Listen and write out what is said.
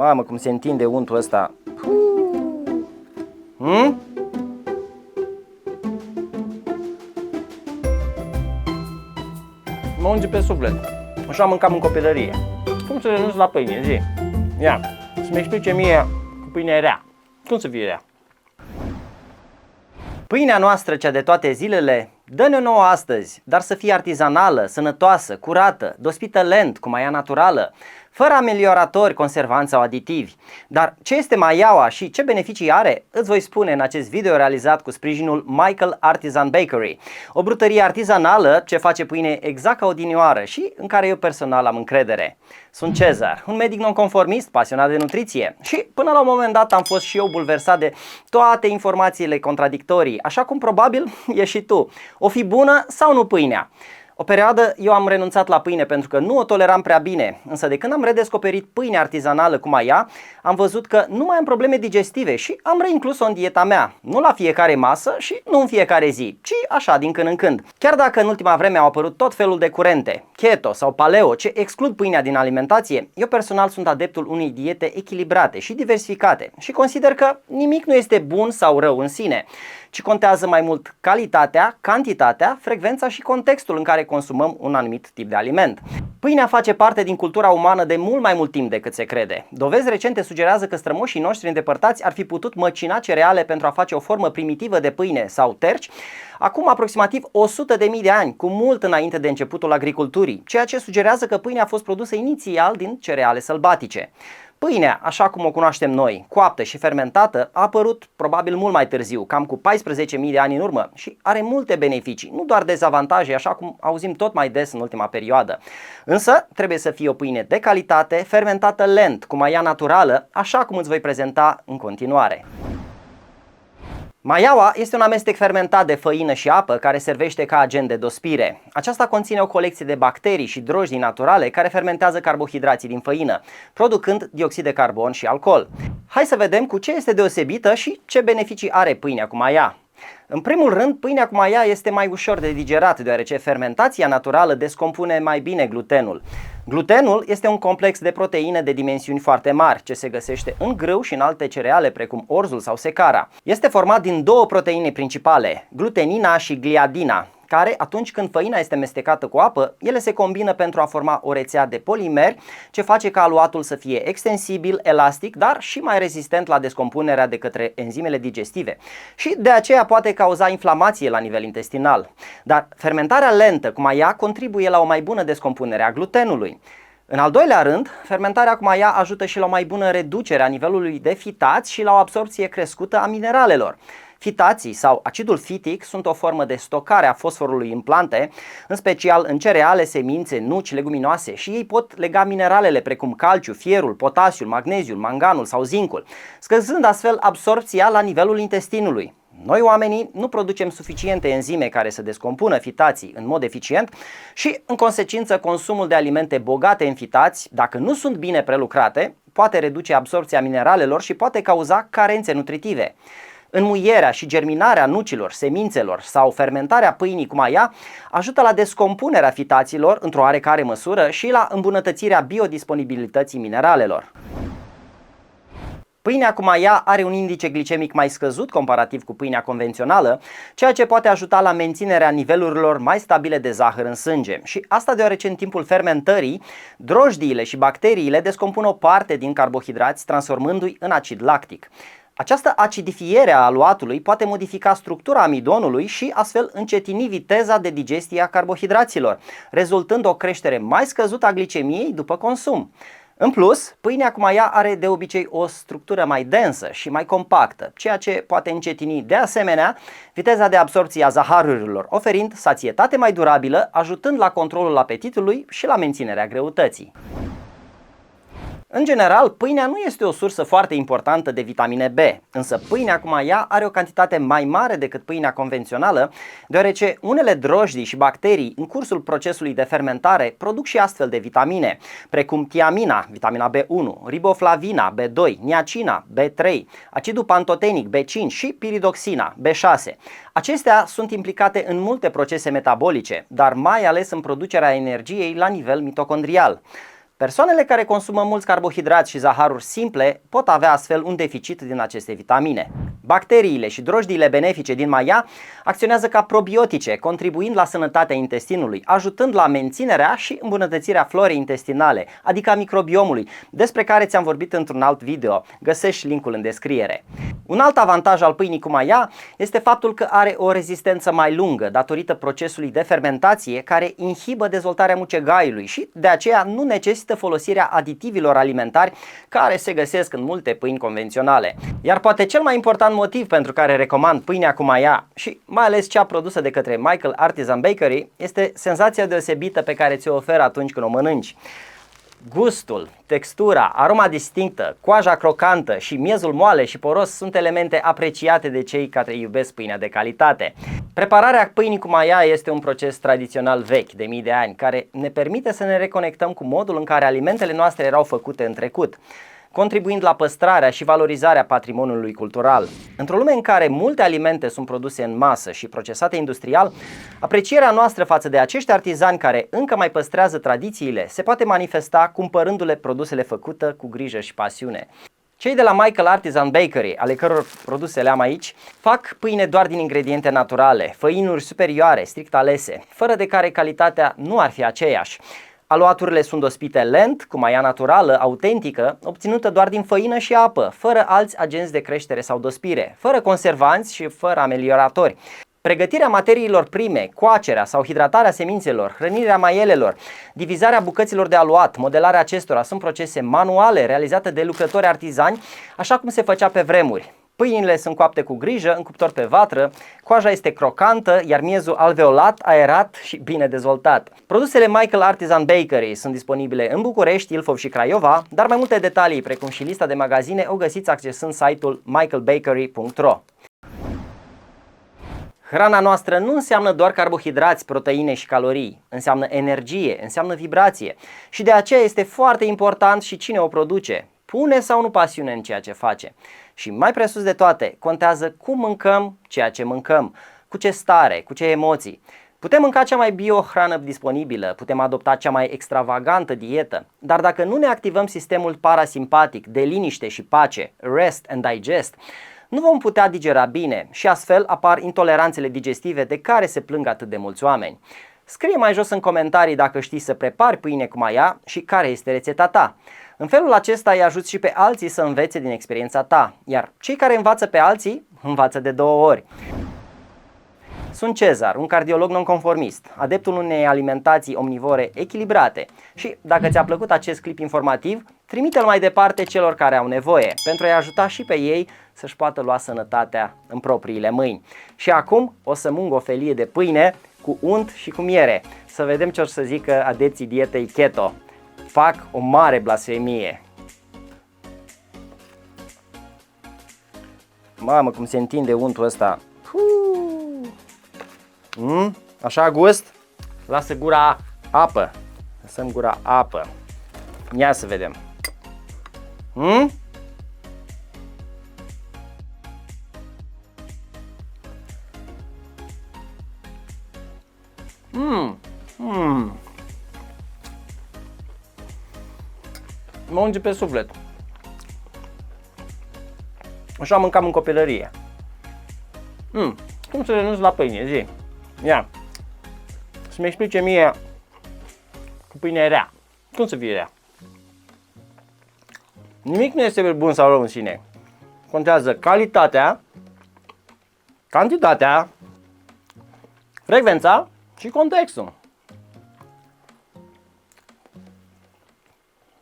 Mamă, cum se întinde untul ăsta. Mă unge pe suflet. Așa mâncam în copilărie. Cum să renunț la pâine, zi? Ia, să-mi explice mie cu pâinea rea. Cum să fie rea? Pâinea noastră, cea de toate zilele, dă-ne-o nouă astăzi, dar să fie artizanală, sănătoasă, curată, dospită lent, cu maia naturală, fără amelioratori, conservanți sau aditivi. Dar ce este maiaua și ce beneficii are, îți voi spune în acest video realizat cu sprijinul Michael Artisan Bakery, o brutărie artizanală ce face pâine exact ca odinioară și în care eu personal am încredere. Sunt Cezar, un medic nonconformist, pasionat de nutriție și până la un moment dat am fost și eu bulversat de toate informațiile contradictorii, așa cum probabil e și tu. O fi bună sau nu pâinea? O perioadă eu am renunțat la pâine pentru că nu o toleram prea bine, însă de când am redescoperit pâinea artizanală cu maia, am văzut că nu mai am probleme digestive și am reinclus-o în dieta mea, nu la fiecare masă și nu în fiecare zi, ci așa din când în când. Chiar dacă în ultima vreme au apărut tot felul de curente, keto sau paleo, ce exclud pâinea din alimentație, eu personal sunt adeptul unei diete echilibrate și diversificate și consider că nimic nu este bun sau rău în sine, ci contează mai mult calitatea, cantitatea, frecvența și contextul în care consumăm un anumit tip de aliment. Pâinea face parte din cultura umană de mult mai mult timp decât se crede. Dovezi recente sugerează că strămoșii noștri îndepărtați ar fi putut măcina cereale pentru a face o formă primitivă de pâine sau terci acum aproximativ 100.000 de ani, cu mult înainte de începutul agriculturii, ceea ce sugerează că pâinea a fost produsă inițial din cereale sălbatice. Pâinea, așa cum o cunoaștem noi, coaptă și fermentată, a apărut probabil mult mai târziu, cam cu 14.000 de ani în urmă și are multe beneficii, nu doar dezavantaje, așa cum auzim tot mai des în ultima perioadă. Însă, trebuie să fie o pâine de calitate, fermentată lent, cu maia naturală, așa cum îți voi prezenta în continuare. Maiaua este un amestec fermentat de făină și apă care servește ca agent de dospire. Aceasta conține o colecție de bacterii și drojdii naturale care fermentează carbohidrații din făină, producând dioxid de carbon și alcool. Hai să vedem cu ce este deosebită și ce beneficii are pâinea cu maia. În primul rând, pâinea cu maia este mai ușor de digerat, deoarece fermentația naturală descompune mai bine glutenul. Glutenul este un complex de proteine de dimensiuni foarte mari, ce se găsește în grâu și în alte cereale precum orzul sau secara. Este format din două proteine principale, glutenina și gliadina, care atunci când făina este mestecată cu apă, ele se combină pentru a forma o rețea de polimeri ce face ca aluatul să fie extensibil, elastic, dar și mai rezistent la descompunerea de către enzimele digestive și de aceea poate cauza inflamație la nivel intestinal. Dar fermentarea lentă cu maia contribuie la o mai bună descompunere a glutenului. În al doilea rând, fermentarea cu maia ajută și la o mai bună reducere a nivelului de fitați și la o absorbție crescută a mineralelor. Fitații sau acidul fitic sunt o formă de stocare a fosforului în plante, în special în cereale, semințe, nuci, leguminoase și ei pot lega mineralele precum calciu, fierul, potasiul, magneziul, manganul sau zincul, scăzând astfel absorbția la nivelul intestinului. Noi oamenii nu producem suficiente enzime care să descompună fitații în mod eficient și, în consecință, consumul de alimente bogate în fitați, dacă nu sunt bine prelucrate, poate reduce absorbția mineralelor și poate cauza carențe nutritive. Înmuierea și germinarea nucilor, semințelor sau fermentarea pâinii cu maia ajută la descompunerea fitaților într-o oarecare măsură și la îmbunătățirea biodisponibilității mineralelor. Pâinea cu maia are un indice glicemic mai scăzut comparativ cu pâinea convențională, ceea ce poate ajuta la menținerea nivelurilor mai stabile de zahăr în sânge. Și asta deoarece în timpul fermentării, drojdiile și bacteriile descompun o parte din carbohidrați, transformându-i în acid lactic. Această acidifiere a aluatului poate modifica structura amidonului și astfel încetini viteza de digestie a carbohidraților, rezultând o creștere mai scăzută a glicemiei după consum. În plus, pâinea cu maia are de obicei o structură mai densă și mai compactă, ceea ce poate încetini de asemenea viteza de absorbție a zaharurilor, oferind sațietate mai durabilă, ajutând la controlul apetitului și la menținerea greutății. În general, pâinea nu este o sursă foarte importantă de vitamine B, însă pâinea cu maia are o cantitate mai mare decât pâinea convențională, deoarece unele drojdii și bacterii în cursul procesului de fermentare produc și astfel de vitamine, precum tiamina, vitamina B1, riboflavina, B2, niacina, B3, acidul pantotenic, B5 și piridoxina, B6. Acestea sunt implicate în multe procese metabolice, dar mai ales în producerea energiei la nivel mitocondrial. Persoanele care consumă mulți carbohidrați și zaharuri simple pot avea astfel un deficit din aceste vitamine. Bacteriile și drojdiile benefice din maia acționează ca probiotice, contribuind la sănătatea intestinului, ajutând la menținerea și îmbunătățirea florei intestinale, adică a microbiomului, despre care ți-am vorbit într-un alt video. Găsești linkul în descriere. Un alt avantaj al pâinii cu maia este faptul că are o rezistență mai lungă, datorită procesului de fermentație care inhibă dezvoltarea mucegaiului și de aceea nu necesită folosirea aditivilor alimentari care se găsesc în multe pâini convenționale. Iar poate cel mai important motiv pentru care recomand pâinea cu maia și mai ales cea produsă de către Michael Artisan Bakery este senzația deosebită pe care ți-o oferă atunci când o mănânci. Gustul, textura, aroma distinctă, coaja crocantă și miezul moale și poros sunt elemente apreciate de cei care iubesc pâinea de calitate. Prepararea pâinii cu maia este un proces tradițional vechi de mii de ani care ne permite să ne reconectăm cu modul în care alimentele noastre erau făcute în trecut, contribuind la păstrarea și valorizarea patrimoniului cultural. Într-o lume în care multe alimente sunt produse în masă și procesate industrial, aprecierea noastră față de acești artizani care încă mai păstrează tradițiile se poate manifesta cumpărându-le produsele făcute cu grijă și pasiune. Cei de la Michael Artisan Bakery, ale căror produse le am aici, fac pâine doar din ingrediente naturale, făinuri superioare, strict alese, fără de care calitatea nu ar fi aceeași. Aluaturile sunt dospite lent, cu maia naturală, autentică, obținută doar din făină și apă, fără alți agenți de creștere sau dospire, fără conservanți și fără amelioratori. Pregătirea materiilor prime, coacerea sau hidratarea semințelor, hrănirea maielelor, divizarea bucăților de aluat, modelarea acestora sunt procese manuale realizate de lucrători artizani, așa cum se făcea pe vremuri. Pâinile sunt coapte cu grijă, în cuptor pe vatră, coaja este crocantă, iar miezul alveolat, aerat și bine dezvoltat. Produsele Michael Artisan Bakery sunt disponibile în București, Ilfov și Craiova, dar mai multe detalii, precum și lista de magazine, o găsiți accesând site-ul michaelbakery.ro. Hrana noastră nu înseamnă doar carbohidrați, proteine și calorii, înseamnă energie, înseamnă vibrație și de aceea este foarte important și cine o produce. Pune sau nu pasiune în ceea ce face. Și mai presus de toate, contează cum mâncăm ceea ce mâncăm, cu ce stare, cu ce emoții. Putem mânca cea mai bio-hrană disponibilă, putem adopta cea mai extravagantă dietă, dar dacă nu ne activăm sistemul parasimpatic de liniște și pace, rest and digest, nu vom putea digera bine și astfel apar intoleranțele digestive de care se plâng atât de mulți oameni. Scrie mai jos în comentarii dacă știi să prepari pâine cu maia și care este rețeta ta. În felul acesta îi ajuți și pe alții să învețe din experiența ta, iar cei care învață pe alții, învață de 2 ori. Sunt Cezar, un cardiolog nonconformist, adeptul unei alimentații omnivore echilibrate și dacă ți-a plăcut acest clip informativ, trimite-l mai departe celor care au nevoie, pentru a-i ajuta și pe ei să-și poată lua sănătatea în propriile mâini. Și acum o să mung o felie de pâine cu unt și cu miere, să vedem ce o să zică adepții dietei keto. Fac o mare blasfemie. Mamă, cum se întinde untul ăsta. Așa gust? Lasă gura apă. Lăsăm gura apă. Ia să vedem. Mă unge pe suflet. Așa mâncam în copilărie. Cum să renunț la pâine? Zi. Ia. Să-mi explice mie cu pâine rea. Cum să fie rea? Nimic nu este bun sau rău în sine. Contează calitatea, cantitatea, frecvența și contextul.